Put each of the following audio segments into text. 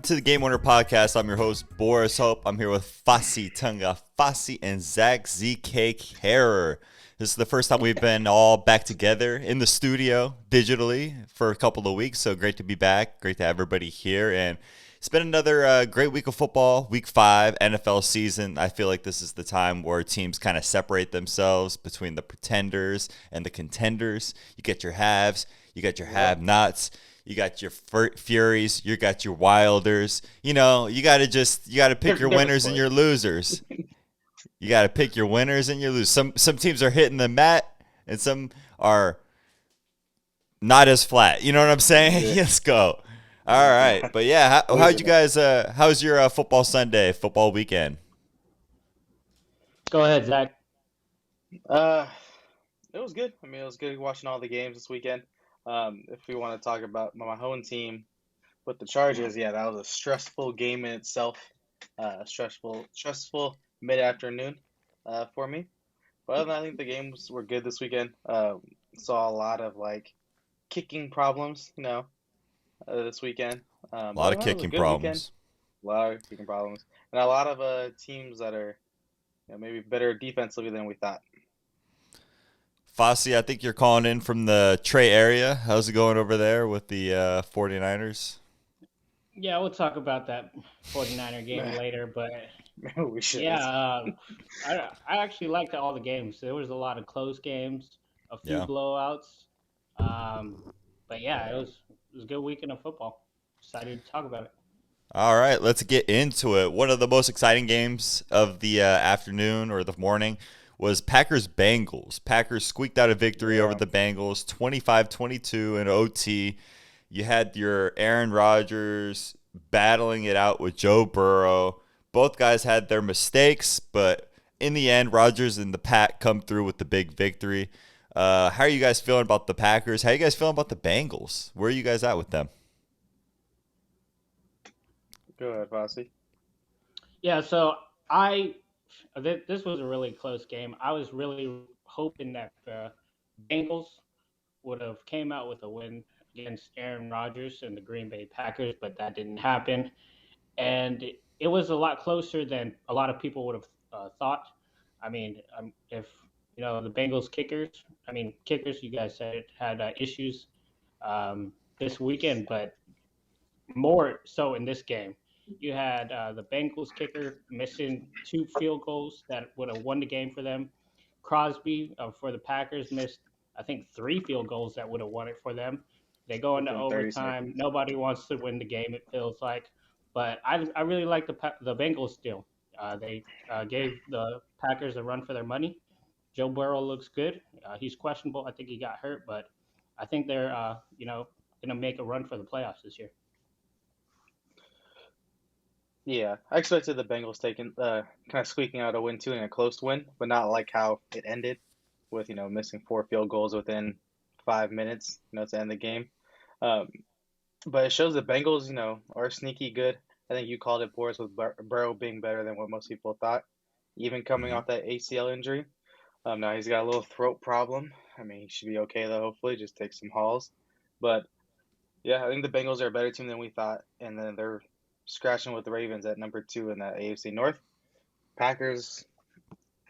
to the Game Winner Podcast. I'm your host, Boris Hope. I'm here with Fasi Tunga Fasi and Zach ZK Carer. This is the first time we've been all back together in the studio digitally for a couple of weeks. So great to be back. Great to have everybody here. And it's been another great week of football, week 5, NFL season. I feel like this is the time where teams kind of separate themselves between the pretenders and the contenders. You get your haves, you got your have-nots. You got your Furies, you got your Wilders. You know, you got to pick your winners and your losers. You got to pick your winners and your losers. Some teams are hitting the mat and some are not as flat. You know what I'm saying? Yeah. Let's go. All right. But yeah, how'd you guys how's your football Sunday, football weekend? Go ahead, Zach. Uh, it was good. I mean, it was good watching all the games this weekend. If we want to talk about my home team with the Chargers, yeah, that was a stressful game in itself. Stressful mid-afternoon for me. But other than that, I think the games were good this weekend. Saw a lot of kicking problems, this weekend. A But lot other of than that, it was a kicking good weekend. problems. A lot of kicking problems, and a lot of teams that are maybe better defensively than we thought. Fossey, I think you're calling in from the Trey area. How's it going over there with the 49ers? Yeah, we'll talk about that 49er game later, but We should. yeah, I actually liked all the games. There was a lot of close games, a few Yeah. blowouts, but yeah, it was a good weekend of football. Excited to talk about it. All right, let's get into it. One of the most exciting games of the afternoon or the morning was Packers-Bengals. Packers squeaked out a victory over Yeah. the Bengals, 25-22 in OT. You had your Aaron Rodgers battling it out with Joe Burrow. Both guys had their mistakes, but in the end, Rodgers and the Pack come through with the big victory. How are you guys feeling about the Packers? How are you guys feeling about the Bengals? Where are you guys at with them? Go ahead, Fossey. Yeah, so this was a really close game. I was really hoping that the Bengals would have came out with a win against Aaron Rodgers and the Green Bay Packers, but that didn't happen. And it was a lot closer than a lot of people would have thought. I mean, if the Bengals kickers, you guys said it had issues this weekend, but more so in this game. You had the Bengals kicker missing 2 field goals that would have won the game for them. Crosby for the Packers missed, I think, 3 field goals that would have won it for them. They go into Within 30 overtime. seconds. Nobody wants to win the game, it feels like. But I really like the Bengals still. They gave the Packers a run for their money. Joe Burrow looks good. He's questionable. I think he got hurt, but I think they're going to make a run for the playoffs this year. Yeah, I expected the Bengals taking kind of squeaking out a win too, and a close win, but not like how it ended with missing 4 field goals within 5 minutes, to end the game. Um, but it shows the Bengals, are sneaky good. I think you called it, Boris, with Burrow being better than what most people thought, even coming Mhm. off that ACL injury. Now he's got a little throat problem. I mean, he should be okay though. Hopefully, just take some hauls. But yeah, I think the Bengals are a better team than we thought, and then they're scratching with the Ravens at number 2 in that AFC North. Packers,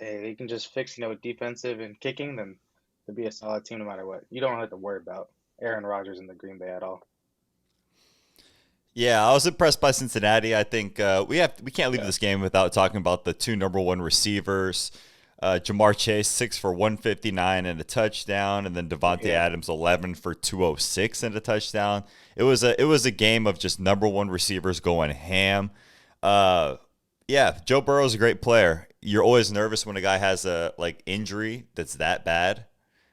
they can just fix, defensive and kicking, then they'll be a solid team no matter what. You don't have to worry about Aaron Rodgers in the Green Bay at all. Yeah, I was impressed by Cincinnati. I think we can't leave Yeah. this game without talking about the 2 number 1 receivers. Jamar Chase 6 for 159 and a touchdown, and then Devontae Yeah. Adams 11 for 206 and a touchdown. It was a game of just number 1 receivers going ham. Uh, yeah, Joe Burrow's a great player. You're always nervous when a guy has a injury that's that bad.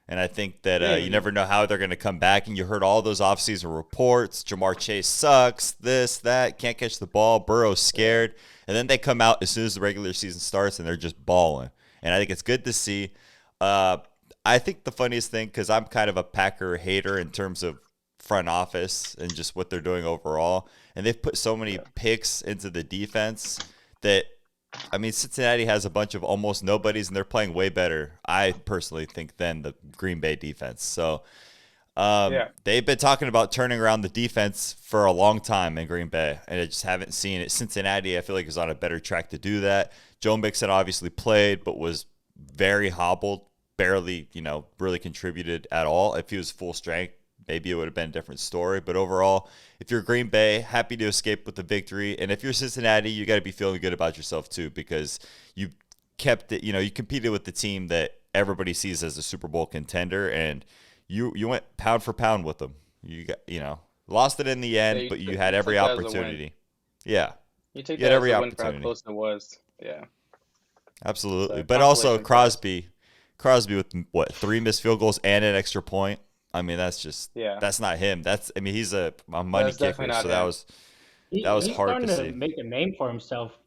And I think that Yeah, you never know how they're going to come back. And you heard all those offseason reports. Jamar Chase sucks, this, that, can't catch the ball. Burrow's scared. And then they come out as soon as the regular season starts and they're just balling. And I think it's good to see. Uh, I think the funniest thing, because I'm kind of a Packer hater in terms of front office and just what they're doing overall. And they've put so many yeah, picks into the defense that I mean, Cincinnati has a bunch of almost nobodies, and they're playing way better, I personally think, than the Green Bay defense. So Yeah. They've been talking about turning around the defense for a long time in Green Bay, and I just haven't seen it. Cincinnati, I feel like, is on a better track to do that. Joe Mixon obviously played, but was very hobbled, barely, really contributed at all. If he was full strength, maybe it would have been a different story. But overall, if you're Green Bay, happy to escape with the victory. And if you're Cincinnati, you got to be feeling good about yourself too, because you kept it, you competed with the team that everybody sees as a Super Bowl contender, and you went pound for pound with them. You got, lost it in the Yeah, end, but you had every took that as a win. opportunity. Yeah, You take you had that as every a win for how opportunity. close it was. Yeah. Absolutely. So But also consolation Crosby with what, 3 missed field goals and an extra point. I mean, Yeah. that's not him. He's a money That's definitely kicker, not so him. that was He's hard to starting to see. make a name for himself,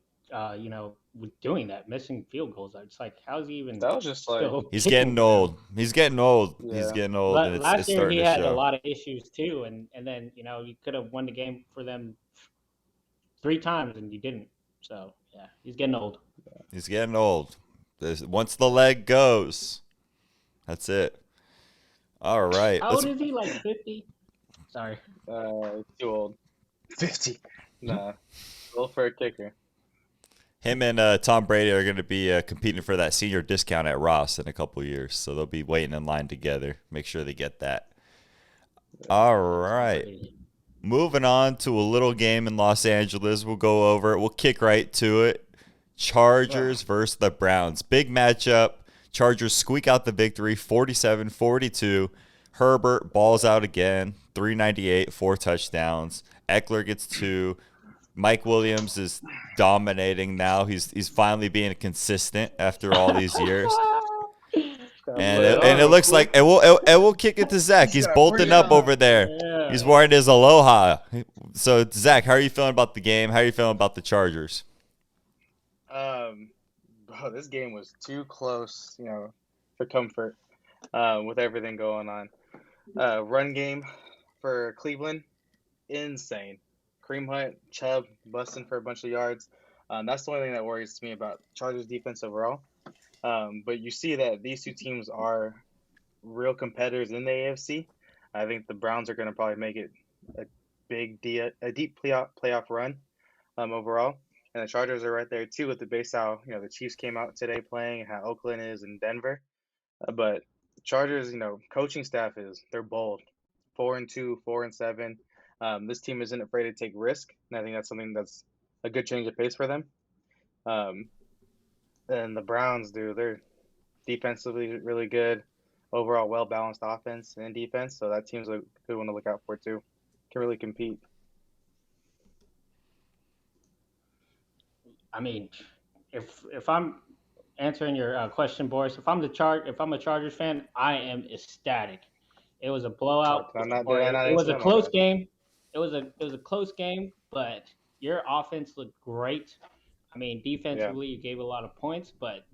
with doing that, missing field goals. It's like, how's he even That was just like, still He's kicking getting for them? old. He's getting old. He's yeah. getting old, and Last it's year starting he to had a show. lot of issues too, and then you could have won the game for them 3 times and you didn't. So yeah, he's getting old. He's getting old. Once the leg goes, that's it. All right. How old is he? Like 50? Sorry. Too old. 50. Nah. Old for a kicker. Him and Tom Brady are going to be competing for that senior discount at Ross in a couple years, so they'll be waiting in line together. Make sure they get that. All right. Moving on to a little game in Los Angeles. We'll go over it. We'll kick right to it. Chargers versus the Browns. Big matchup. Chargers squeak out the victory 47-42. Herbert balls out again. 398, 4 touchdowns. Eckler gets 2. Mike Williams is dominating now. He's finally being consistent after all these years. And it looks like and we'll kick it to Zach. He's bolting up over there. Yeah. He's wearing his aloha. So Zach, how are you feeling about the game? How are you feeling about the Chargers? Bro, this game was too close, for comfort, with everything going on. Run game for Cleveland, insane. Kareem Hunt, Chubb busting for a bunch of yards. That's the only thing that worries me about Chargers defense overall. But you see that these two teams are real competitors in the AFC. I think the Browns are going to probably make it a deep playoff run overall. And the Chargers are right there too with the base how the Chiefs came out today playing and how Oakland is in Denver. But Chargers, coaching staff they're bold, 4-2, 4-7. This team isn't afraid to take risk, and I think that's something that's a good change of pace for them. And the Browns, they're defensively really good, overall well-balanced offense and defense, so that team's a good one to look out for too. Can really compete. I mean, if I'm answering your question, Boris, if I'm a Chargers fan, I am ecstatic. It was a blowout. It was a close game. It was a close game, but your offense looked great. I mean, defensively, you gave a lot of points, but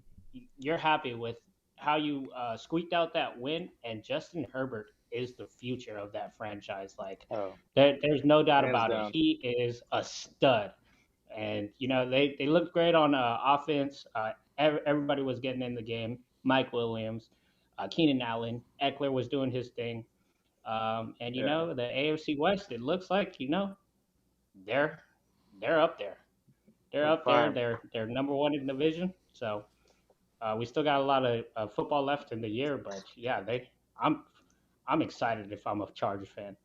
you're happy with how you squeaked out that win. And Justin Herbert is the future of that franchise. Like, there's no doubt about it. He is a stud. And they looked great on offense. Everybody was getting in the game. Mike Williams, Keenan Allen, Eckler was doing his thing. And the AFC West, it looks like they're up there. They're up there. They're number one in the division. So we still got a lot of football left in the year, but yeah, I'm excited if I'm a Chargers fan.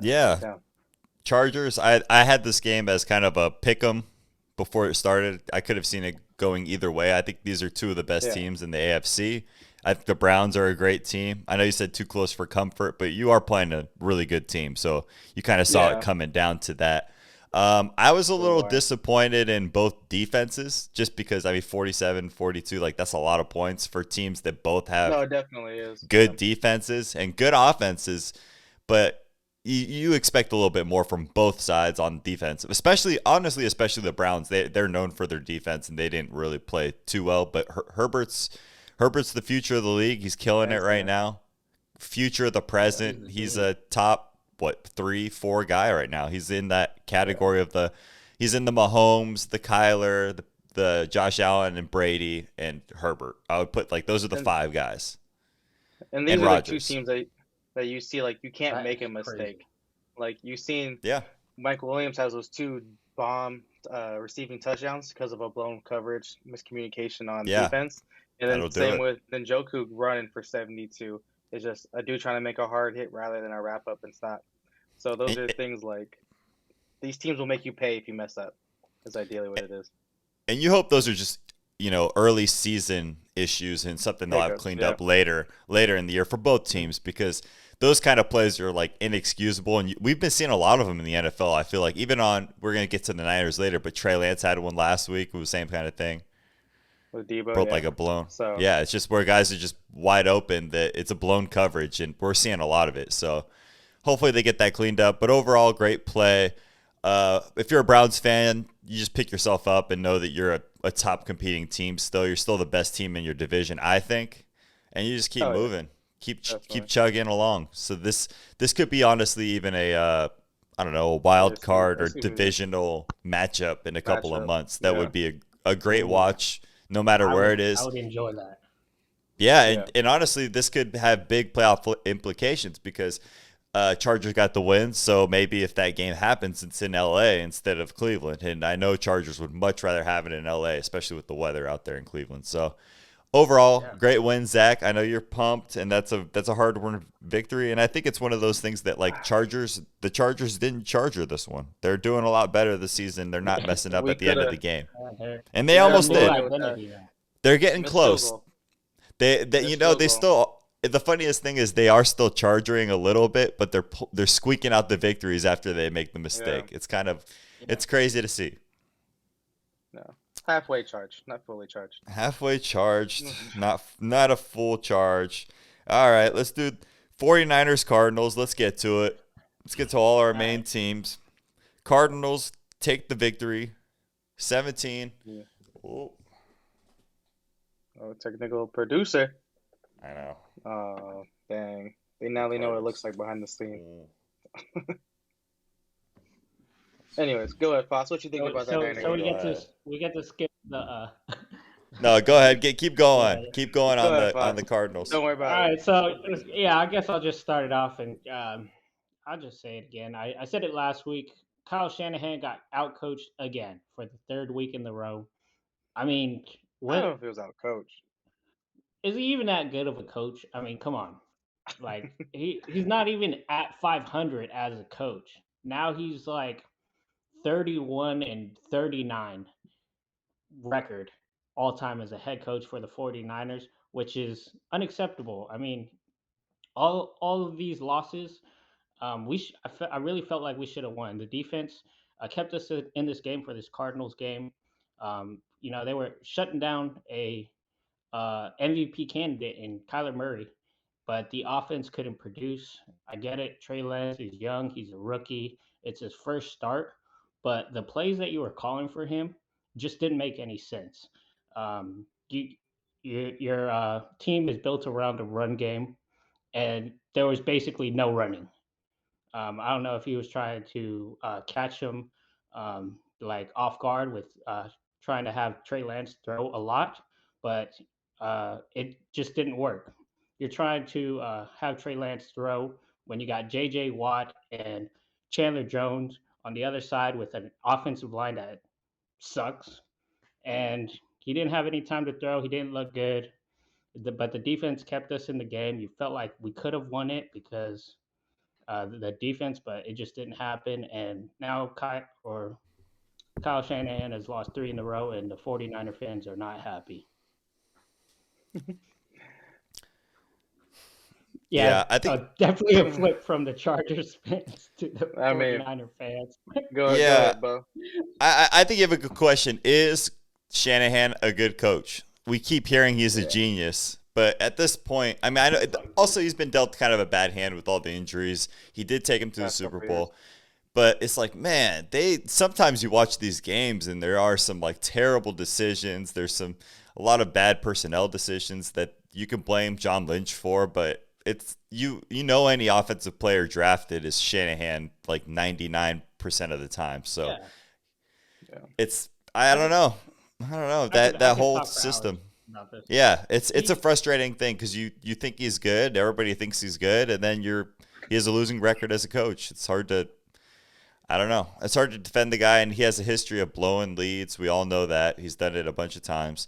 Yeah. Chargers, I had this game as kind of a pick 'em before it started. I could have seen it going either way. I think these are two of the best teams in the AFC. I think the Browns are a great team. I know you said too close for comfort, but you are playing a really good team, so you kind of saw it coming down to that. I was a little disappointed in both defenses just because, 47-42, like that's a lot of points for teams that both have it definitely is. good defenses and good offenses, but you expect a little bit more from both sides on defense, especially the Browns. They're known for their defense, and they didn't really play too well. But Herbert's the future of the league. He's killing it right now. Future of the present. He's a top 3-4 guy right now. He's in that category of he's in the Mahomes, the Kyler, the Josh Allen, and Brady and Herbert. I would put those are the 5 guys. And and these are the two Rodgers. teams that you see like you can't That make a is crazy. mistake. Like you've seen Yeah, Michael Williams has those two bomb receiving touchdowns because of a blown coverage miscommunication on yeah, defense, and then that'll do same it. with Njoku running for 72. It's just a dude trying to make a hard hit rather than a wrap up and stop. So those And, are things like these teams will make you pay if you mess up. Is ideally what it is. and you hope those are just early season issues and something they'll have Hiccups, cleaned yeah. up later in the year for both teams, because those kind of plays are like inexcusable, and we've been seeing a lot of them in the NFL. I feel like even we're gonna get to the Niners later, but Trey Lance had one last week. It was the same kind of thing, With Debo, broke yeah. like a blown. So Yeah, it's just where guys are just wide open, that it's a blown coverage, and we're seeing a lot of it. So hopefully they get that cleaned up. But overall, great play. If you're a Browns fan, you just pick yourself up and know that you're a top competing team still. You're still the best team in your division, I think, and you just keep oh yeah, moving, keep definitely. chugging along. So this could be honestly even a I don't know, a wild card or This could be divisional matchup in a couple of matchup. months. That Yeah, would be a great Ooh, watch, no matter I where would it I is. would enjoy that. Yeah, yeah. and honestly, this could have big playoff implications, because Chargers got the win, so maybe if that game happens, it's in LA instead of Cleveland. And I know Chargers would much rather have it in LA, especially with the weather out there in Cleveland. So overall, Yeah. great win, Zach. I know you're pumped, and that's a hard-won victory. And I think it's one of those things that like the Chargers didn't charger this one. They're doing a lot better this season. They're not messing up We at the could end of have the game, They're, and they we they're a got almost new did. fortunate with that identity now. They're getting missed field close. goal. They Missed field they goal. still. The funniest thing is they are still charging a little bit, but they're squeaking out the victories after they make the Yeah, mistake. Yeah. It's crazy to see. no. Halfway charged, not fully charged. Halfway charged, not a full charge. All right, let's do 49ers Cardinals. Let's get to it. Let's get to all our All main right. teams. Cardinals take the victory, 17. Yeah. Oh, Oh, technical producer. I know. Oh, dang. They know what it Cardinals. looks like behind the scene. Oh. Anyways, go ahead, Foss. What you think So about that so Niner so game? we get to skip the No, go ahead. Keep going. yeah. Keep going Go on ahead, the Foss. Cardinals. Don't worry All about it. right, so yeah, I guess I'll just start it off, and I'll just say it again. I said it last week. Kyle Shanahan got outcoached again for the third week in the row. I mean, I don't know what if it was out coach. is he even that good of a coach? I mean, come on. Like he's not even at 500 as a coach. Now he's like 31 and 39 record all time as a head coach for the 49ers, which is unacceptable. I mean, all of these losses, I really felt like we should have won. The defense kept us in this game for this Cardinals game. They were shutting down a MVP candidate in Kyler Murray, but the offense couldn't produce. I get it. Trey Lance is young. He's a rookie. It's his first start, but the plays that you were calling for him just didn't make any sense. Um, your team is built around a run game, and there was basically no running. I don't know if he was trying to catch him like off guard with trying to have Trey Lance throw a lot, but it just didn't work. You're trying to have Trey Lance throw when you got J.J. Watt and Chandler Jones on the other side with an offensive line that sucks, and he didn't have any time to throw. He didn't look good, but the defense kept us in the game. You felt like we could have won it because the defense, but it just didn't happen. And now Kyle Shanahan has lost three in a row, and the 49er fans are not happy. Yeah, Yeah, I think. definitely a flip from the Chargers fans to the I mean, 49er fans. go Yeah, ahead, Bo. I think you have a good question. Is Shanahan a good coach? We keep hearing he's a Yeah, genius, but at this point, I mean, I know also he's been dealt kind of a bad hand with all the injuries. He did take him to the last Super couple of years. Bowl, but it's like, man, they sometimes you watch these games and there are some like terrible decisions. There's a lot of bad personnel decisions that you can blame John Lynch for, but it's any offensive player drafted is Shanahan like 99% of the time. So Yeah, Yeah. it's I I don't could, know. I don't know I could, that I could whole talk for hours. system. about this. Yeah, it's a He, frustrating thing because you think he's good, everybody thinks he's good, and then he has a losing record as a coach. It's hard to I don't know. It's hard to defend the guy, and he has a history of blowing leads. We all know that he's done it a bunch of times.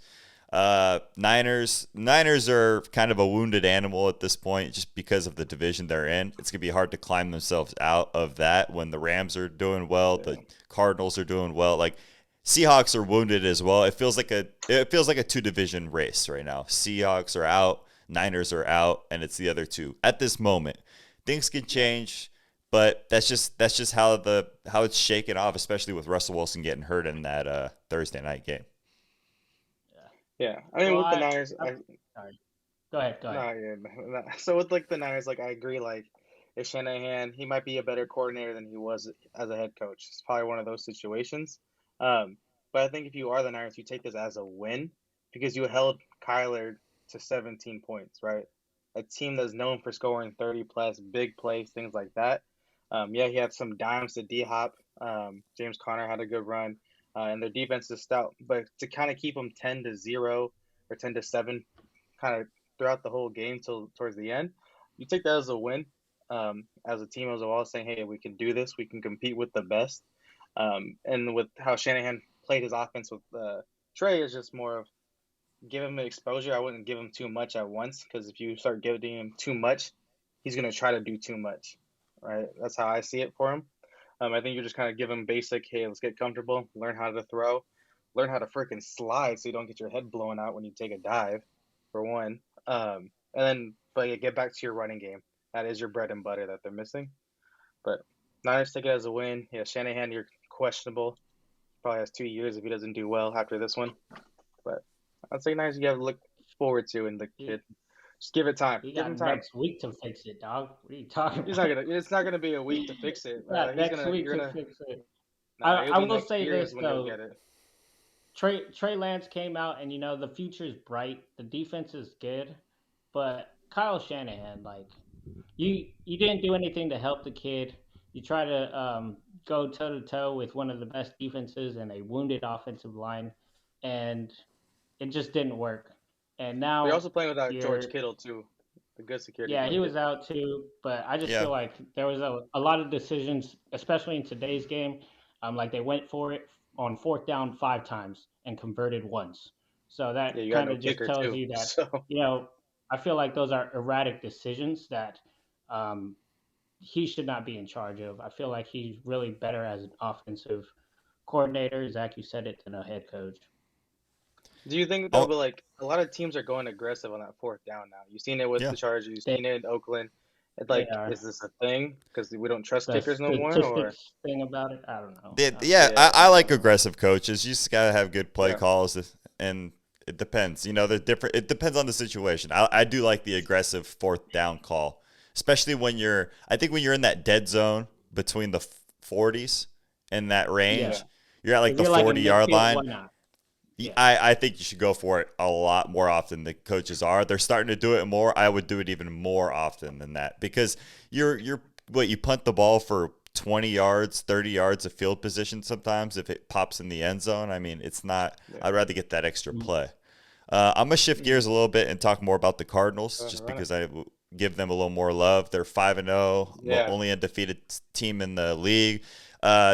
Niners are kind of a wounded animal at this point, just because of the division they're in. It's gonna be hard to climb themselves out of that when the Rams are doing well, Yeah. the Cardinals are doing well. Like Seahawks are wounded as well. It feels like a two division race right now. Seahawks are out, Niners are out, and it's the other two at this moment. Things can change, but that's just how it's shaken off, especially with Russell Wilson getting hurt in that Thursday night game. yeah. Yeah. I mean, Well, with the Niners, I'm sorry. Go ahead. Go ahead. nah, yeah, so with like the Niners, like I agree, like if Shanahan, he might be a better coordinator than he was as a head coach. It's probably one of those situations. Um, but I think if you are the Niners, you take this as a win because you held Kyler to 17 points, right? A team that's known for scoring 30 plus, big plays, things like that. Yeah, he had some dimes to D Hop. James Conner had a good run, and their defense is stout. But to kind of keep them 10-0 or 10-7, kind of throughout the whole game till towards the end, you take that as a win. As a team as a whole, saying, "Hey, we can do this. We can compete with the best." And with how Shanahan played his offense with Trey, is just more of give him exposure. I wouldn't give him too much at once because if you start giving him too much, he's gonna try to do too much. Right? That's how I see it for him. I think you just kind of give him basic. Hey, let's get comfortable. Learn how to throw. Learn how to freaking slide so you don't get your head blown out when you take a dive, for one. And then, but yeah, get back to your running game. That is your bread and butter that they're missing. But Niners take it as a win. Yeah, Shanahan, you're questionable. Probably has 2 years if he doesn't do well after this one. But I'd say Niners you have to look forward to in the He, kid. Just give it time. he Give got him time. next week to fix it, dog. What are you talking He's not about? gonna. It's not gonna be a week to fix it. Yeah, He's next gonna. week You're to gonna. fix it. Nah, it'll I be will next say year this is when you'll though. get it. Trey Lance came out, and the future is bright. The defense is good, but Kyle Shanahan, like you didn't do anything to help the kid. You try to go toe to toe with one of the best defenses and a wounded offensive line, and it just didn't work. And But you're now also playing without George you're Kittle too, the good security yeah, he blanket. was out too, but I just Yeah. feel like there was a lot of decisions, especially in today's game. Like they went for it on fourth down 5 times and converted once. So Yeah, that you got kind no of just kicker tells too. you that, So I feel like those are erratic decisions that um, he should not be in charge of. I feel like he's really better as an offensive coordinator, Zach, you said it, than a head coach. do you think though? Oh, But like a lot of teams are going aggressive on that fourth down now. You've seen it with yeah. the Chargers. You've They, seen it in Oakland. It's they like, are. is this a thing? Because we don't trust The kickers no more, or statistics thing about it, I don't know. Yeah, yeah, I like aggressive coaches. You just gotta have good play yeah, calls, and it depends. They're different. It depends on the situation. I do like the aggressive fourth down call, especially when you're. I think when you're in that dead zone between the 40s and that Yeah. yeah. range, you're at like If the you're like in 40-yard midfield, line. why not? Yeah. I think you should go for it a lot more often than coaches are. They're starting to do it more. I would do it even more often than that because you punt the ball for 20 yards, 30 yards of field position sometimes if it pops in the end zone. I mean, it's not Yeah. I'd rather get that extra Mm. play. I'm gonna shift Mm. gears a little bit and talk more about the Cardinals just Run it. because give them a little more love. They're 5-0, Yeah, only undefeated team in the league.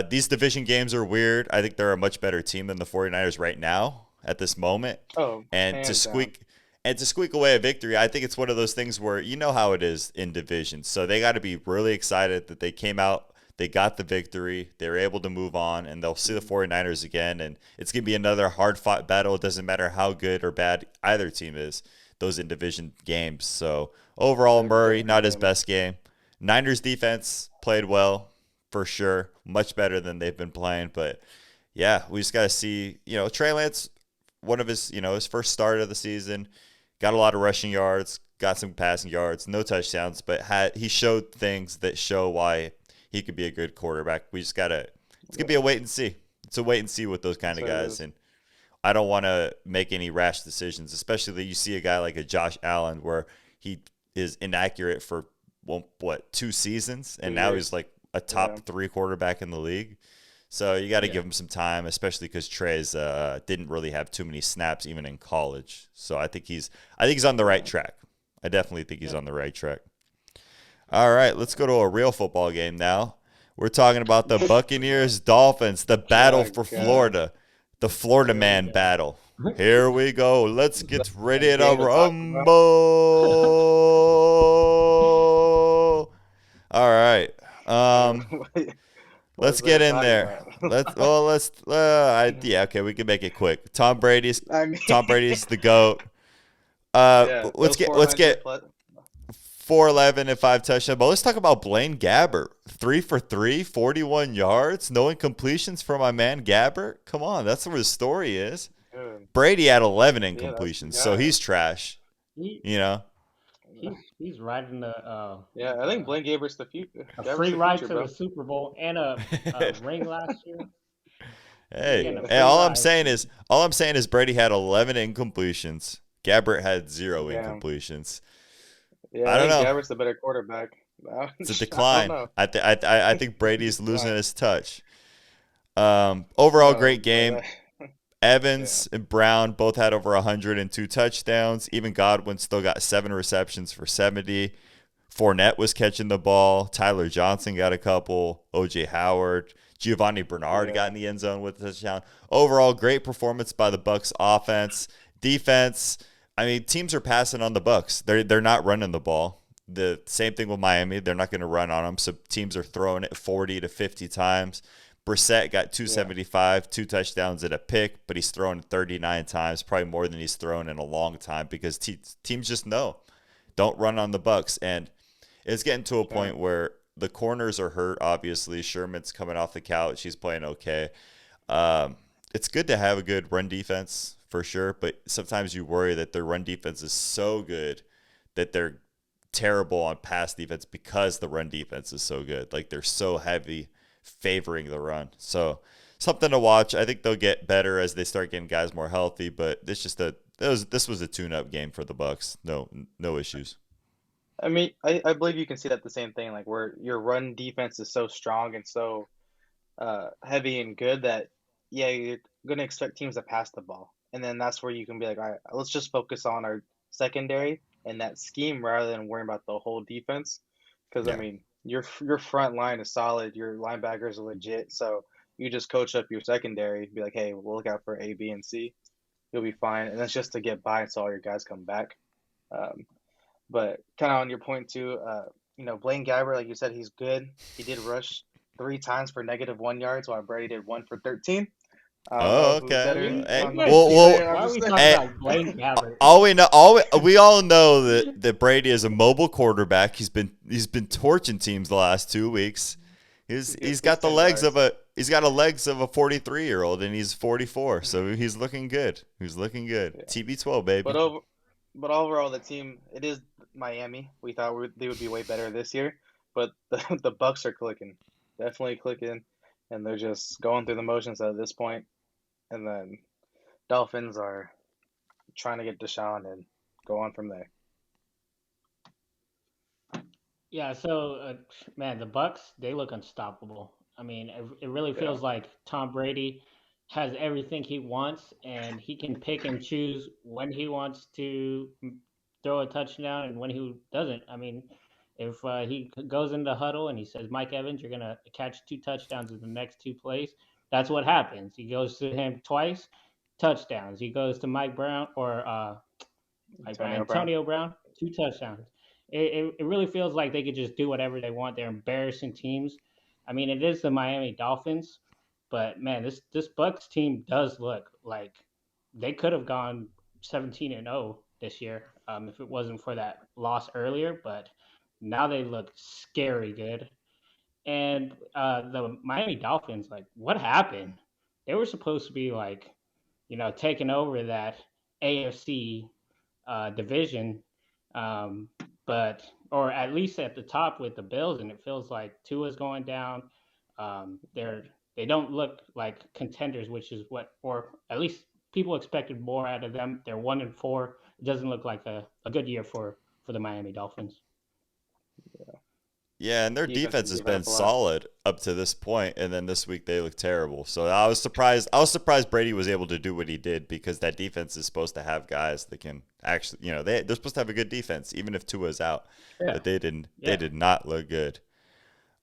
These division games are weird. I think they're a much better team than the 49ers right now at this moment. oh, And to hands down. squeak away a victory, I think it's one of those things where you know how it is in divisions. So they got to be really excited that they came out, they got the victory, they were able to move on, and they'll see the 49ers again. And it's going to be another hard fought battle. It doesn't matter how good or bad either team is, those in division games. So overall, They're Murray, gonna not his win. best game. Niners defense played well for sure, much better than they've been playing. But yeah, we just got to see, Trey Lance, one of his first start of the season, got a lot of rushing yards, got some passing yards, no touchdowns, but he showed things that show why he could be a good quarterback. We just got to, it's going to be a wait and see. It's a wait and see with those kind That's of what it guys. is. And I don't want to make any rash decisions, especially that you see a guy like a Josh Allen where he is inaccurate for, well, 2 seasons, and now Years. he's like a Yeah, top 3 quarterback in the league. So you got to Yeah. give him some time, especially because Trey's didn't really have too many snaps even in college. So I think he's on the right Yeah. track. I definitely think he's Yeah. on the right track. All right, let's go to a real football game now. We're talking about the Buccaneers Dolphins, the battle Oh for God. Florida, the Florida Here we man go. battle. Here we go. Let's Is that get a ready to game to talk about? rumble. All right. Uh, Um, what let's is there get to in talk there. about? Yeah, okay, we can make it quick. Tom Brady's mean, the goat. yeah, Let's those get let's 400 get plus. 411 and 5 touchdowns. But let's talk about Blaine Gabbert. 3 for 3, 41 yards, no incompletions for my man Gabbert. Come on, that's where his story is. Good. Brady had 11 Yeah, that's the incompletions, so guy. he's trash. he You know, he's riding Yeah, I think Blaine Gabbert's the future. a Gabbert's free the ride future, to the bro. Super Bowl and a ring last year. He's hey, getting a Yeah, hey, free ride. all I'm saying is Brady had 11 incompletions. Gabbert had zero yeah, incompletions. yeah. I I don't think know. Gabbert's the better quarterback. It's a I don't decline. know. I think It's a Brady's losing decline. his touch. Overall, No, great but game. yeah, Evans and Brown both had over 102 touchdowns. Even Godwin still got 7 receptions for 70. Fournette was catching the ball. Tyler Johnson got a couple. OJ Howard. Giovanni Bernard got yeah, in the end zone with a touchdown. Overall, great performance by the Bucks offense. Defense, I mean, teams are passing on the Bucks. They're not running the ball. The same thing with Miami. They're not going to run on them. So teams are throwing it 40 to 50 times. Brissett got yeah. 275, 2 touchdowns and a pick, but he's thrown 39 times, probably more than he's thrown in a long time because teams just know don't run on the Bucks. And it's getting to a Yeah. point where the corners are hurt. Obviously, Sherman's coming off the couch; he's playing okay. Um, it's good to have a good run defense for sure, but sometimes you worry that their run defense is so good that they're terrible on pass defense because the run defense is so good. Like they're so heavy favoring the run. So something to watch. I think they'll get better as they start getting guys more healthy, but this was a tune-up game for the Bucks. No issues. I mean, I believe you can see that the same thing, like where your run defense is so strong and so heavy and good that yeah, you're gonna expect teams to pass the ball, and then that's where you can be like, all right, let's just focus on our secondary and that scheme rather than worrying about the whole defense. Because I Yeah. mean, your front line is solid, your linebackers are legit, so you just coach up your secondary, be like, hey, we'll look out for A, B, and C, you'll be fine, and that's just to get by until all your guys come back. Um, but kind of on your point too, Blaine Gabbert, like you said, he's good. He did rush 3 times for -1 yards, while Brady did one for 13. I don't know Oh, who's okay. Are better you Hey, are on you the guys well, serious? player. well, I'm Why are just we saying. talking eh, about Blaine Gabbert? all we know, we all know that Brady is a mobile quarterback. He's been torching teams the last 2 weeks. He's He he's gets his got the 10 legs yards. of a 43-year-old, and he's 44. So he's looking good. He's looking good. Yeah. TB12 But baby. over, but overall, the team it is Miami. We thought they would be way better this year, but the Bucks are clicking, definitely clicking, and they're just going through the motions at this point. And then Dolphins are trying to get Deshaun and go on from there. Yeah, so man, the Bucks, they look unstoppable. I mean, it really Yeah, feels like Tom Brady has everything he wants, and he can pick and choose when he wants to throw a touchdown and when he doesn't. I mean, if he goes into the huddle and he says, "Mike Evans, you're gonna catch 2 touchdowns in the next 2 plays," that's what happens. He goes to him twice, touchdowns. He goes to Mike Brown or Antonio Brown. Antonio Brown, 2 touchdowns. It really feels like they could just do whatever they want. They're embarrassing teams. I mean, it is the Miami Dolphins, but man, this Bucks team does look like they could have gone 17-0 this year if it wasn't for that loss earlier. But now they look scary good. And the Miami Dolphins, like, what happened? They were supposed to be like, taking over that AFC division, um, but or at least at the top with the Bills, and it feels like Tua's going down. They don't look like contenders, which is what, or at least people expected more out of them. They're 1-4. It doesn't look like a good year for the Miami Dolphins. Yeah, and their Defense defense can has give it been up a lot. solid up to this point, and then this week they look terrible. So I was surprised. I was surprised Brady was able to do what he did because that defense is supposed to have guys that can actually, they're supposed to have a good defense, even if Tua's out. Yeah, But they didn't. They yeah. did not look good.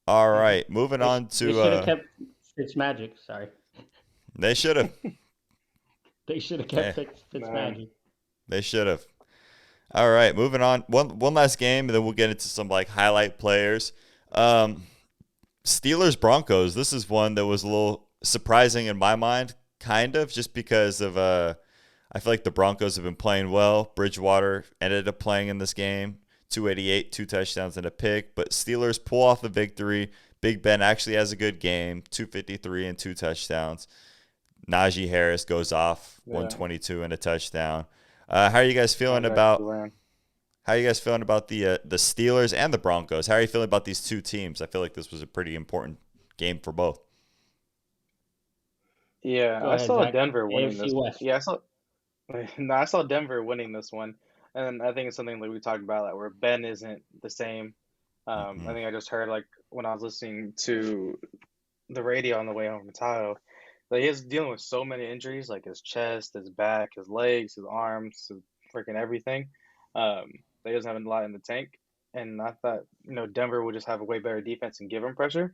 All Hmm. right, moving on They to should have kept Fitzmagic. Sorry, they should have. they should have kept Hey, Man, Fitzmagic. they should have. All right, moving on. One last game, and then we'll get into some like highlight players. Um, Steelers Broncos. This is one that was a little surprising in my mind, kind of, just because of I feel like the Broncos have been playing well. Bridgewater ended up playing in this game, 288, 2 touchdowns and a pick. But Steelers pull off the victory. Big Ben actually has a good game, 253 and 2 touchdowns. Najee Harris goes off, yeah, 122 and a touchdown. How are you guys I feeling was actually about ran. how are you guys feeling about the Steelers and the Broncos? How are you feeling about these two teams? I feel like this was a pretty important game for both. Yeah, Go I ahead, saw Zach. Denver winning AFC this. West. Yeah, I saw. No, I saw Denver winning this one, and I think it's something that we talked about that where Ben isn't the same. I Hmm. think I just heard like when I was listening to the radio on the way home from Tahoe, that he is dealing with so many injuries, like his chest, his back, his legs, his arms, his freaking everything. That he doesn't have a lot in the tank, and I thought Denver would just have a way better defense and give him pressure.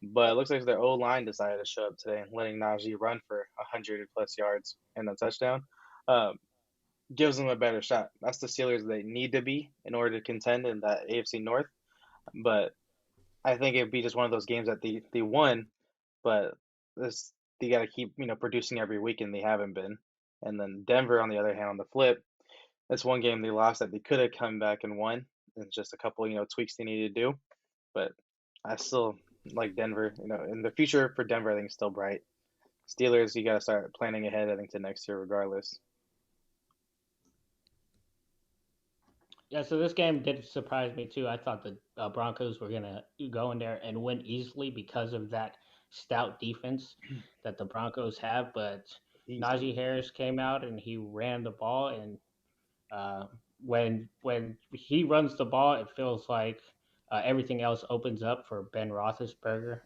But it looks like their O line decided to show up today, letting Najee run for 100+ yards and a touchdown. Um, Gives them a better shot. That's the Steelers they need to be in order to contend in that AFC North. But I think it'd be just one of those games that they won, but this they got to keep producing every week, and they haven't been. And then Denver, on the other hand, on the flip, that's one game they lost that they could have come back and won. It's just a couple tweaks they need to do. But I still like Denver. In the future for Denver, I think is still bright. Steelers, you got to start planning ahead. I think to next year, regardless. Yeah, so this game did surprise me too. I thought the Broncos were gonna go in there and win easily because of that stout defense that the Broncos have. But Najee Easily. Harris came out and he ran the ball, and uh, when he runs the ball, it feels like everything else opens up for Ben Roethlisberger.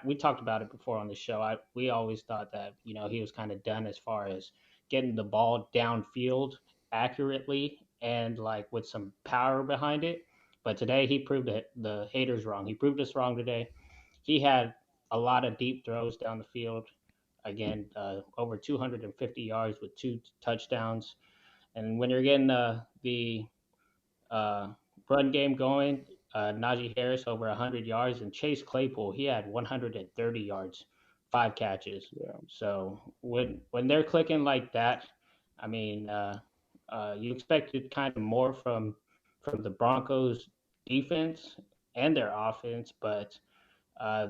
We talked about it before on the show. We always thought that he was kind of done as far as getting the ball downfield accurately and like with some power behind it. But today he proved the haters wrong. He proved us wrong today. He had a lot of deep throws down the field. Again, over 250 yards with 2 touchdowns. And when you're getting the uh, run game going, Najee Harris over 100 yards, and Chase Claypool, he had 130 yards, 5 catches. Yeah. So when they're clicking like that, I mean, you expected kind of more from the Broncos defense and their offense, but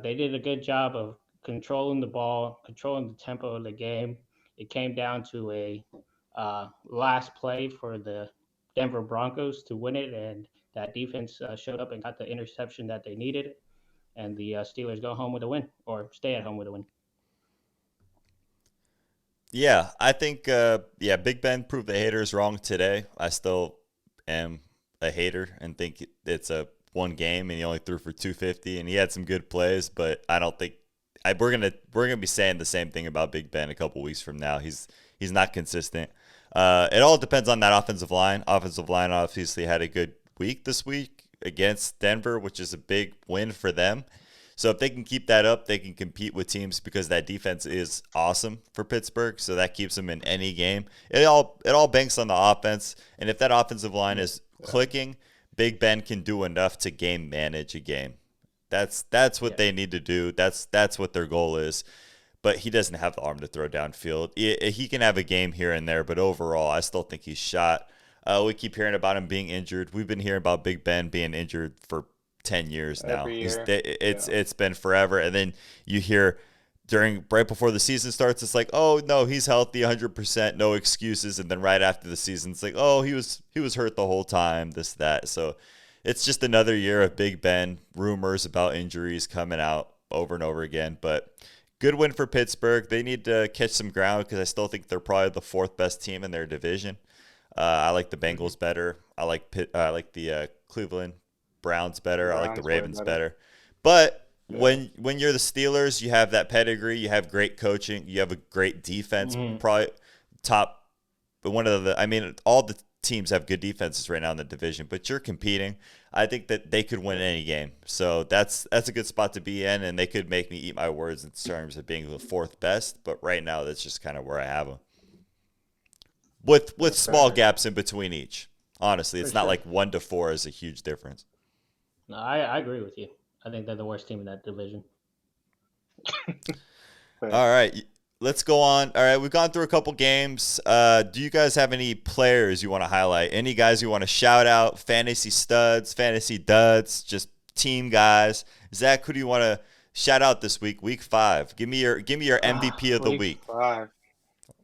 they did a good job of controlling the ball, controlling the tempo of the game. It came down to a last play for the Denver Broncos to win it, and that defense showed up and got the interception that they needed, and the Steelers go home with a win or stay at home with a win. Yeah, I think Big Ben proved the haters wrong today. I still am a hater and think it's a one game and he only threw for 250 and he had some good plays, but I don't think we're gonna be saying the same thing about Big Ben a couple weeks from now. He's not consistent. It all depends on that offensive line. Offensive line obviously had a good week this week against Denver, which is a big win for them. So if they can keep that up, they can compete with teams because that defense is awesome for Pittsburgh. So that keeps them in any game. It all banks on the offense, and if that offensive line is Yeah. clicking, Big Ben can do enough to game manage a game. That's what Yeah, they need to do. That's what their goal is. But he doesn't have the arm to throw downfield. He can have a game here and there, but overall, I still think he's shot. We keep hearing about him being injured. We've been hearing about Big Ben being injured for 10 years now. Every He's year. it's Yeah. it's been forever, and then you hear during right before the season starts, it's like, oh no, he's healthy, 100%, no excuses, and then right after the season, it's like, oh, he was hurt the whole time, this that. So it's just another year of Big Ben rumors about injuries coming out over and over again, but. Good win for Pittsburgh. They need to catch some ground because I still think they're probably the fourth best team in their division. I like the Hmm. Bengals better. I like the Cleveland Browns better. I like the Browns way Ravens better. better. But Yeah. when you're the Steelers, you have that pedigree. You have great coaching. You have a great defense. Probably top. But one of the. I mean, all the teams have good defenses right now in the division. But you're competing. I think that they could win any game. So that's a good spot to be in, and they could make me eat my words in terms of being the fourth best. But right now, that's just kind of where I have them. With small gaps in between each. Honestly, it's not like 1 to 4 is a huge difference. No, I agree with you. I think they're the worst team in that division. All right, let's go on. All right, we've gone through a couple games. Do you guys have any players you want to highlight? Any guys you want to shout out? Fantasy studs, fantasy duds, just team guys. Zach, who do you want to shout out this week? Week 5. Give me your MVP of the week, 5.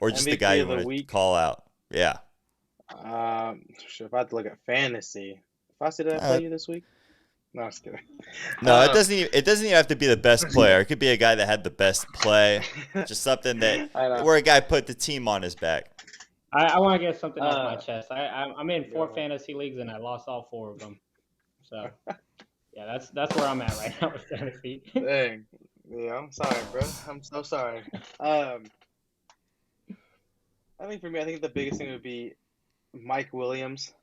or just the MVP guy you of the want to week? call out. Yeah. If I had to look at fantasy, Fasi, did I play you this week? No, I'm just kidding. No, it doesn't even have to be the best player. It could be a guy that had the best play, just something that where a guy put the team on his back. I want to get something off my chest. I'm in 4 fantasy leagues and I lost all 4 of them. So yeah, that's where I'm at right now with fantasy. Dang. Yeah, I'm sorry, bro. I'm so sorry. I think for me, I think the biggest thing would be Mike Williams.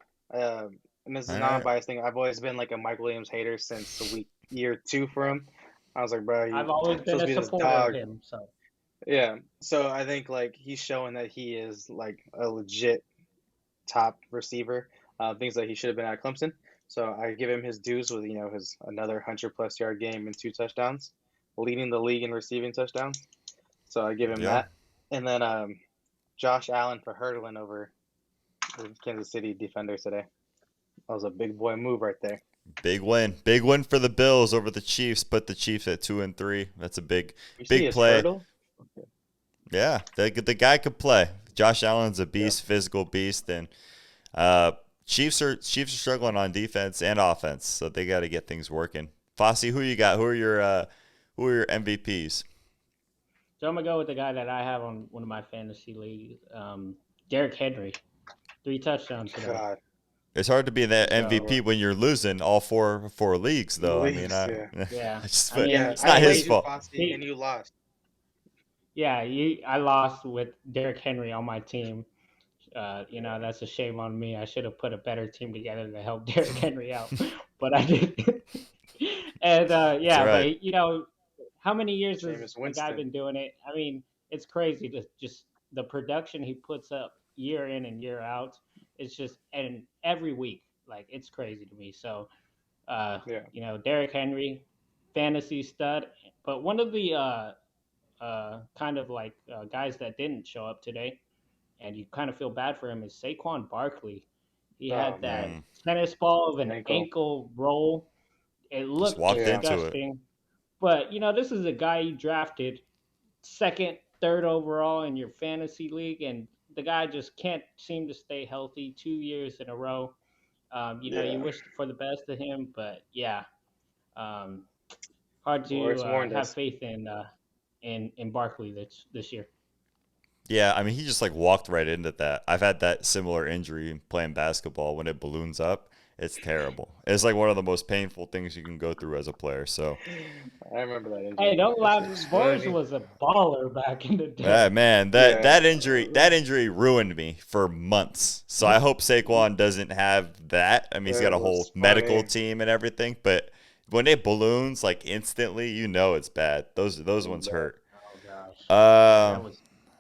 And this is a non-biased thing. I've always been like a Mike Williams hater since year 2 for him. I was like, bro, I've always been a supporter of him. So yeah, so I think like he's showing that he is like a legit top receiver. Things like he should have been at Clemson. So I give him his dues with his another 100+ yard game and 2 touchdowns, leading the league in receiving touchdowns. So I give him that. And then Josh Allen for hurdling over the Kansas City defenders today. That was a big boy move right there. Big win for the Bills over the Chiefs. Put the Chiefs at 2-3. That's a big play. Okay. Yeah, the guy could play. Josh Allen's a beast, physical beast, and Chiefs are struggling on defense and offense, so they got to get things working. Fasi, who you got? Who are your MVPs? So I'm gonna go with the guy that I have on one of my fantasy leagues, Derrick Henry, 3 touchdowns today. God. It's hard to be the MVP when you're losing all four leagues, though. It's not his fault. And you lost. Yeah, I lost with Derrick Henry on my team. That's a shame on me. I should have put a better team together to help Derrick Henry out, but I didn't. And right. but how many years has the guy been doing it? I mean, it's crazy to just the production he puts up year in and year out. It's just and every week, like it's crazy to me. So, Derrick Henry, fantasy stud. But one of the kind of like guys that didn't show up today, and you kind of feel bad for him, is Saquon Barkley. He had that tennis ball of an ankle roll. It looked disgusting. But, this is a guy you drafted 2nd, 3rd overall in your fantasy league, and the guy just can't seem to stay healthy 2 years in a row. You wish for the best of him, but hard to have faith in Barkley this year. Yeah, I mean, he just like walked right into that. I've had that similar injury playing basketball. When it balloons up, it's terrible. It's like one of the most painful things you can go through as a player. So I remember that injury. Hey, don't lie. Boris was a baller back in the day. Yeah, man, that injury ruined me for months. So I hope Saquon doesn't have that. I mean, he's got a whole medical team and everything, but when it balloons like instantly, it's bad. Those ones hurt. Oh gosh.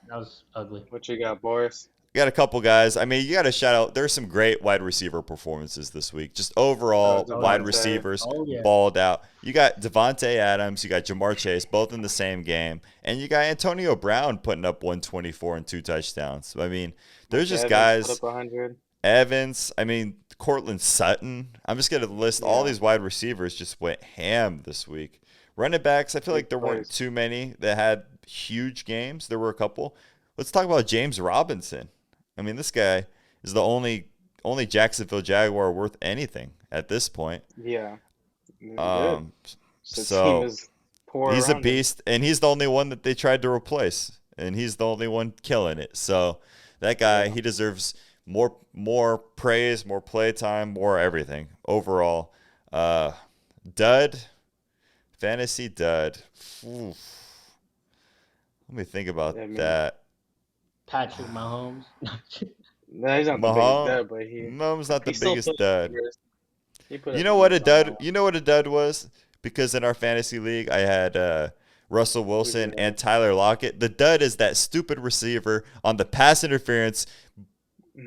That was ugly. What you got, Boris? You got a couple guys. I mean, you got to shout out. There's some great wide receiver performances this week. Just overall, wide receivers balled out. You got Devontae Adams. You got Jamar Chase, both in the same game. And you got Antonio Brown putting up 124 and 2 touchdowns. I mean, there's just guys. Put up 100. Evans. I mean, Cortland Sutton. I'm just going to list all these wide receivers just went ham this week. Running backs, I feel like there weren't too many that had huge games. There were a couple. Let's talk about James Robinson. I mean, this guy is the only Jacksonville Jaguar worth anything at this point. Yeah. So he's a beast, and he's the only one that they tried to replace, and he's the only one killing it. So that guy, he deserves more praise, more play time, more everything overall. Uh, dud, fantasy dud. Oof. Let me think about I mean, that. Patrick Mahomes. no, he's not the biggest Mahomes, dud, but Mahomes not the he still biggest put up the dud. numbers. He put You up the know what a numbers on that dud? one. You know what a dud was? Because in our fantasy league, I had Russell Who'd you Wilson and have? Tyler Lockett. The dud is that stupid receiver on the pass interference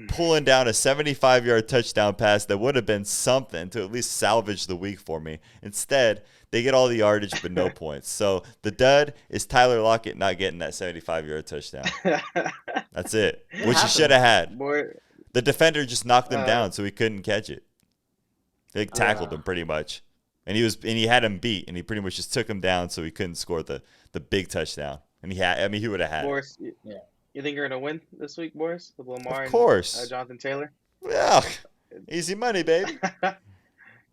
pulling down a 75-yard touchdown pass that would have been something to at least salvage the week for me. Instead, they get all the yardage but no points. So the dud is Tyler Lockett not getting that 75-yard touchdown. That's it, What which he should happened? have had. Boy, The defender just knocked him uh, down so he couldn't catch it. They tackled Uh, him pretty much. And he had him beat, and he pretty much just took him down so he couldn't score the big touchdown. And he would have had it. Boris, yeah. you think you're gonna win this week, Boris, with Lamar Of and course. Jonathan Taylor? Yeah. Easy money, baby.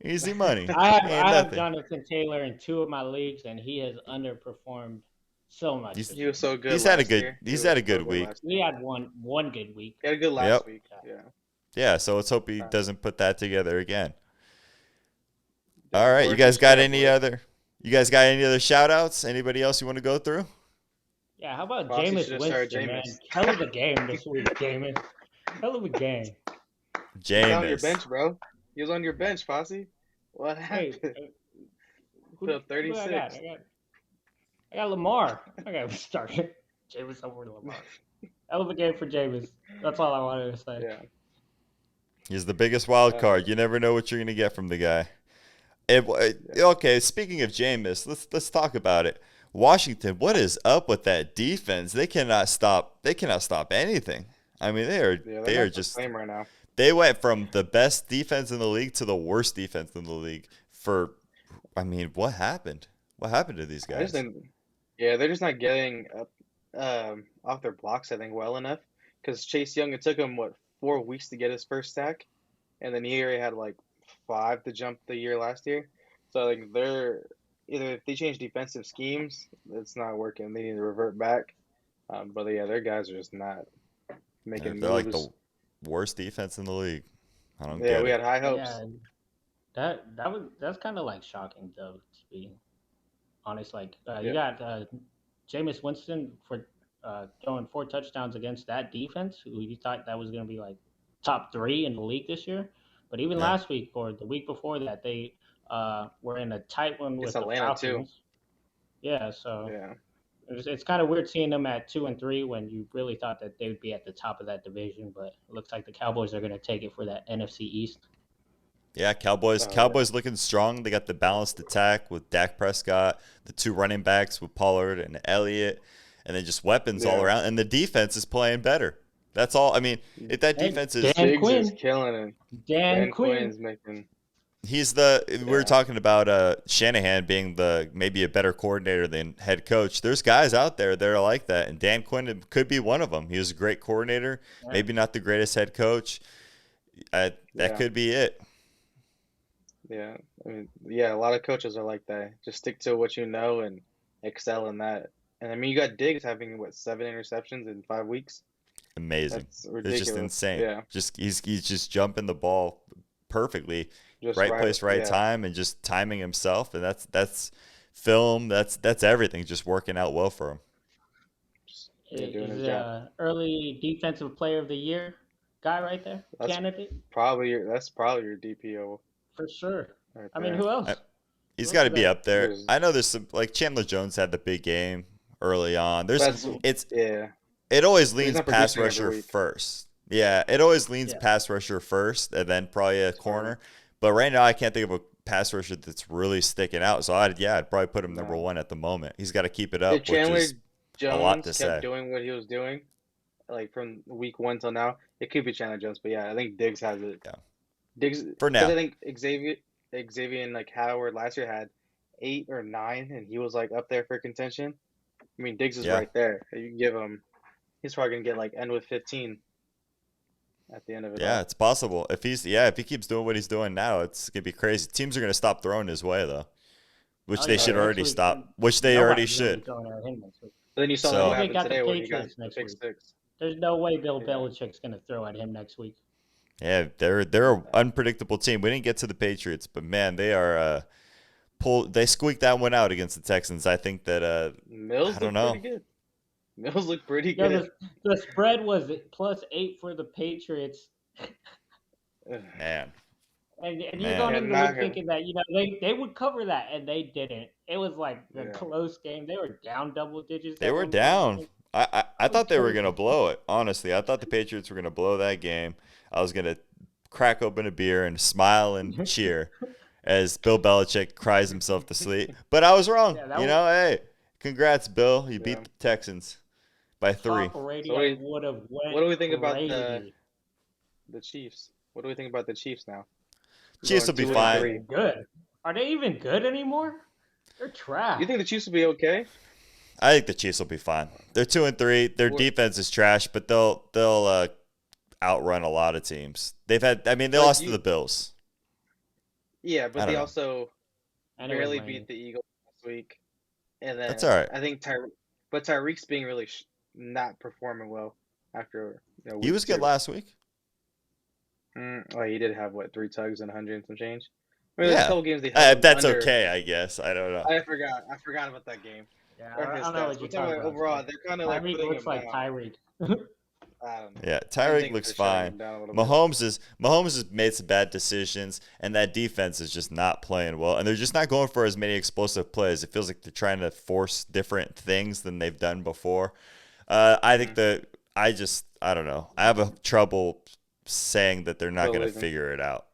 Easy money. Ain't I have nothing. Jonathan Taylor in 2 of my leagues, and he has underperformed so much. He's- this He was so good He's had a last good year. he's He had a was so good week. last We had one good week. He had a good last Yep. week. Yeah. Yeah, so let's hope he Uh, doesn't put that together again. yeah, All right, Boris, you guys should got have any Boris. other shout outs? Anybody else you want to go through? Yeah, how about Fossey Jameis should have started Winston, man? Jameis. Hell of a game this week, Jameis. Hell of a game. He was on your Jameis. bench, bro. He was on your bench, Fossey. What Hey, happened? who, Put up who do I got? 36. I got Lamar. I got to start Jameis over Lamar. Hell of a game for Jameis. That's all I wanted to say. Yeah. He's the biggest wild Uh, card. You never know what you're gonna get from the guy. Yeah. Okay, speaking of Jameis, let's talk about it. Washington, what is up with that defense? They cannot stop anything. I mean, Yeah, they they're are not the just same right now. they went from the best defense in the league to the worst defense in the league I mean, what happened? What happened to these I just guys? think, yeah, they're just not getting up off their blocks, I think, well enough. Because Chase Young, it took him, what, 4 weeks to get his first sack? And then he already had like 5 to jump the year last year. So I think they're either if they change defensive schemes, it's not working. They need to revert back. But yeah, their guys are just not making They're like moves. the worst defense in the league. I don't Yeah, get we it. had high hopes. Yeah, that's kind of like shocking though, to be honest. Like you Yeah. got Jameis Winston for throwing 4 touchdowns against that defense, who you thought that was going to be like top 3 in the league this year. But even Yeah. last week or the week before that, they were in a tight one with It's the Atlanta too. Falcons. Yeah, so Yeah. it's kind of weird seeing them at 2 and 3 when you really thought that they would be at the top of that division. But it looks like the Cowboys are going to take it for that NFC East. Yeah, Cowboys. Oh, yeah. Cowboys looking strong. They got the balanced attack with Dak Prescott, the 2 running backs with Pollard and Elliott, and then just weapons all Yeah. around. And the defense is playing better. That's all. I mean, if that Hey, defense is, Dan Diggs is Quinn. killing it. Dan Dan Quinn. Quinn's making. he's we were Yeah. talking about Shanahan being maybe a better coordinator than head coach. There's guys out there that are like that, and Dan Quinn could be one of them. He was a great coordinator, Yeah. maybe not the greatest head coach. That Yeah. could be it. Yeah. I mean, yeah, a lot of coaches are like that. Just stick to what you know and excel in that. And I mean, you got Diggs having what 7 interceptions in 5 weeks. Amazing. That's It's ridiculous. just insane. Yeah. Just he's just jumping the ball perfectly, Just right right. place, right Yeah. time, and just timing himself. And that's film. That's everything. Just working out well for him. Just doing Is his job. early defensive player of the year guy right there? That's Candidate? That's probably your DPO For sure. right I mean, there. who else? He's Who got to else be is up there. There's- I know there's some like Chandler Jones had the big game early on. That's It yeah. always He's leans not pass producing every rusher week. first. Yeah, it always leans Yeah. pass rusher first, and then probably a corner. But right now, I can't think of a pass rusher that's really sticking out. So I'd probably put him number No. 1 at the moment. He's got to keep it If up, which Chandler is a lot to Jones say. kept doing what he was doing, like from week 1 till now, it could be Chandler Jones. But yeah, I think Diggs has it. Yeah. Diggs, For because now. I think Xavier and like Howard last year had 8 or 9, and he was like up there for contention. I mean, Diggs is Yeah. right there. You can give him, he's probably gonna get like end with 15 at the end of it Yeah, all. it's possible. If he keeps doing what he's doing now, it's gonna be crazy. Teams are gonna stop throwing his way though, which Oh, they yeah, should next already week, stop. Which they nobody's already gonna be should. throwing at him next week. But then you saw So- what They happened got the today when he got Patriots the next pick week. 6. There's no way Bill Yeah. Belichick's going to throw at him next week. Yeah, they're an unpredictable team. We didn't get to the Patriots, but man, they are they squeaked that one out against the Texans. I think that I Mills don't looked pretty know. good. Mills looked pretty Yeah, good. the spread was +8 for the Patriots, Man, and you're going man. Yeah, into the not week gonna. thinking that they would cover that, and they didn't. It was like a Yeah. close game. They were down double digits They at were one point. down. I That was thought they were gonna crazy. blow it. Honestly, I thought the Patriots were gonna blow that game. I was gonna crack open a beer and smile and cheer as Bill Belichick cries himself to sleep. But I was wrong. Yeah, You know, hey, congrats, Bill. You Yeah. beat the Texans by 3. talk So radio would have what went do we think about crazy. the Chiefs? What do we think about the Chiefs now? Chiefs Going will be two and They're not fine. three. even good. Are they even good anymore? They're You trash. think the Chiefs will be okay? I think the Chiefs will be fine. They're 2-3. Their What, defense is trash, but they'll outrun a lot of teams. They've had. I mean, they but lost to you, the Bills. yeah, I but don't they know. also And it was barely beat raining. the Eagles last week, and That's then all right. I think Tyreek's being really not performing well after He week was good two. last week. Well, he did have what 3 tugs and 100 and some change. I mean, there's a Yeah, couple games they held him that's under. okay, I guess. I don't know. I forgot about that game. Yeah, Or I his don't know stats. what We're you're talking talking about about. overall. They're kind of like Tyreek putting looks him like down. Tyreek. I don't know. Yeah, I Tyreek think looks they're shutting fine. him down a little bit. Mahomes has made some bad decisions, and that defense is just not playing well. And they're just not going for as many explosive plays. It feels like they're trying to force different things than they've done before. I think that I don't know. I have a trouble saying that they're not going to Believe him. figure it out.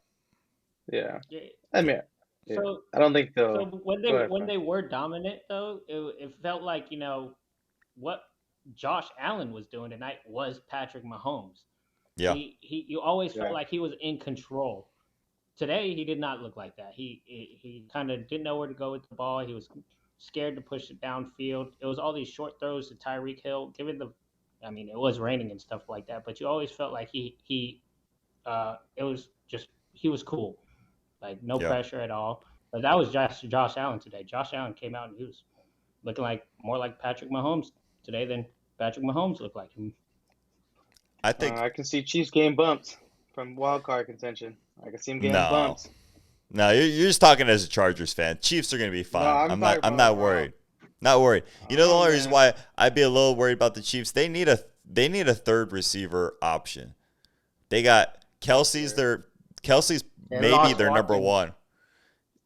Yeah. Yeah. I mean, yeah. So I don't think so they'll. when they Go ahead, when Fran. they were dominant though, it felt like what Josh Allen was doing tonight was Patrick Mahomes. Yeah, You always felt Yeah. like he was in control. Today he did not look like that. He kind of didn't know where to go with the ball. He was scared to push it downfield. It was all these short throws to Tyreek Hill. I mean, it was raining and stuff like that, but you always felt like it was just he was cool, like no yeah. pressure at all. But that was Josh Allen today. Josh Allen came out and he was looking like more like Patrick Mahomes today than Patrick Mahomes looked like him. I think I can see Chiefs getting bumped from wild card contention. I can see them getting no, bumped. no. You're just talking as a Chargers fan. Chiefs are going to be No, fine. I'm I'm not. talking I'm about not overall. worried. Not worried. You know the only reason Man. why I'd be a little worried about the Chiefs? They need a third receiver option. They got Kelsey's Sure. Kelsey's They maybe lost their number Watkins. one.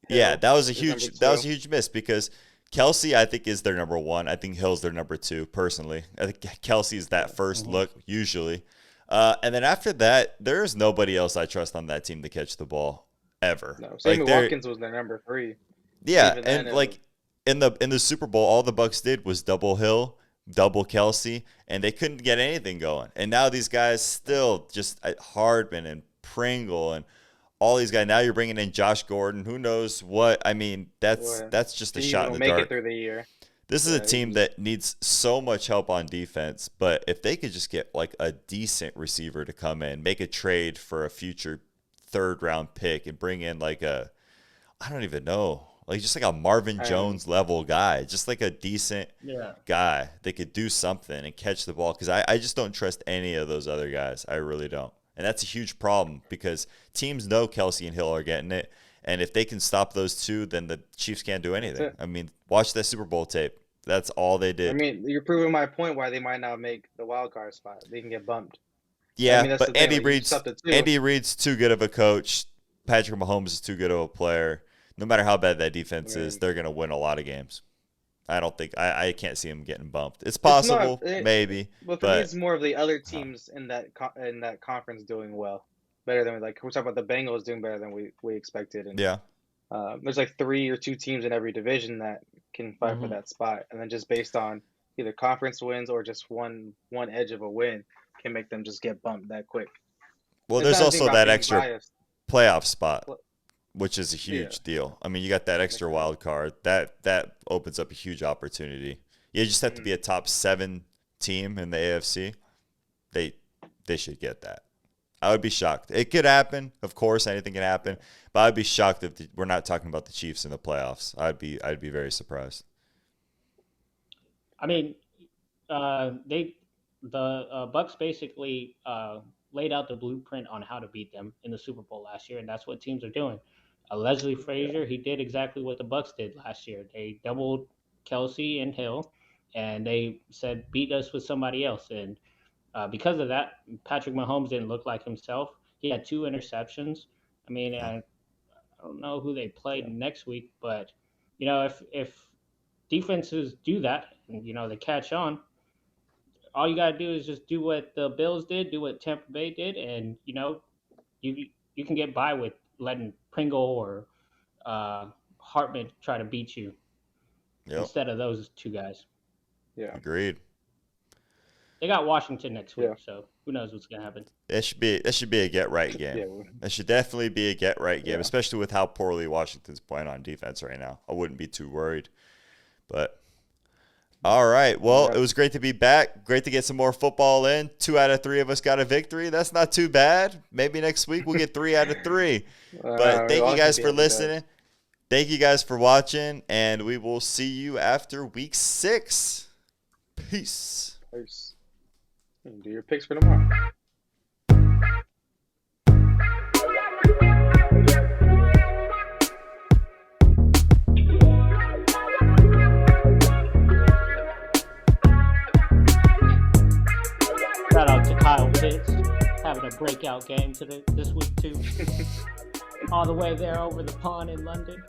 Yeah, Hill that was a is number huge 2. miss because Kelsey I think is their number one. I think Hill's their number two personally. I think Kelsey's that first Mhm. look usually. And then after that, there's nobody else I trust on that team to catch the ball ever. No, Like Sammy they're Watkins was their number 3. yeah, Even then, and it was like in the Super Bowl, all the Bucks did was double Hill, double Kelsey, and they couldn't get anything going. And now these guys still just Hardman and Pringle and all these guys. Now you're bringing in Josh Gordon. Who knows what? I mean, that's well, that's just a he's shot in gonna the make it dark. through the year. This is a Yeah, team that needs so much help on defense, but if they could just get like a decent receiver to come in, make a trade for a future third round pick and bring in like I don't even know, like just like a Marvin I Jones level guy, just like a decent Yeah. guy that could do something and catch the ball. Because I just don't trust any of those other guys. I really don't. And that's a huge problem because teams know Kelsey and Hill are getting it. And if they can stop those two, then the Chiefs can't do that's anything. it. I mean, watch that Super Bowl tape. That's all they I did. mean, you're proving my point why they might not make the wild card spot. They can get bumped. I Yeah, mean, that's but the thing. Like, you stopped at 2. Andy Reid's too good of a coach. Patrick Mahomes is too good of a player. No matter how bad that I defense is, mean, they're gonna win a lot of games. I don't think I can't see them getting bumped. It's it's not. possible, maybe, But for me, but it's more of the other uh, teams in that conference doing well, better than like we're talking about the Bengals doing better than we expected, and yeah. there's like 3 or 2 teams in every division that can fight for Mhm. that spot, and then just based on either conference wins or just one edge of a win can make them just get bumped that quick. Well, It's there's not a thing also about that being extra biased. playoff spot, But, which is a yeah, huge deal. I mean, you got that extra exactly. wild card. That opens up a huge opportunity. You just have to be Mm. a top 7 team in the AFC. They they should get that. I would be shocked. It could happen, of course, anything can happen, but I'd be shocked if we're not talking about the Chiefs in the playoffs. I'd be very surprised. I mean, the Bucks basically laid out the blueprint on how to beat them in the Super Bowl last year, and that's what teams are doing. Leslie Frazier, he did exactly what the Bucks did last year. They doubled Kelsey and Hill, and they said beat us with somebody else. And because of that, Patrick Mahomes didn't look like himself. He had 2 interceptions. I mean, I don't know who they played next week, but if defenses do that, and they catch on, all you gotta do is just do what the Bills did, do what Tampa Bay did, and you can get by with letting Pringle or Hartman try to beat you instead of those 2 guys. Yeah. Agreed. They got Washington next week, so who knows what's gonna happen. That should be a get right game. Yeah. That should definitely be a get right game, especially with how poorly Washington's playing on defense right now. I wouldn't be too worried. But all right, well, it was great to be back. Great to get some more football in. 2 out of 3 of us got a victory. That's not too bad. Maybe next week we'll get 3 out of 3. But thank you guys for listening. Thank you guys for watching, and we will see you after week 6. Peace. Peace. Do your picks for tomorrow. Shout out to Kyle Pitts having a breakout game this week too. All the way there over the pond in London.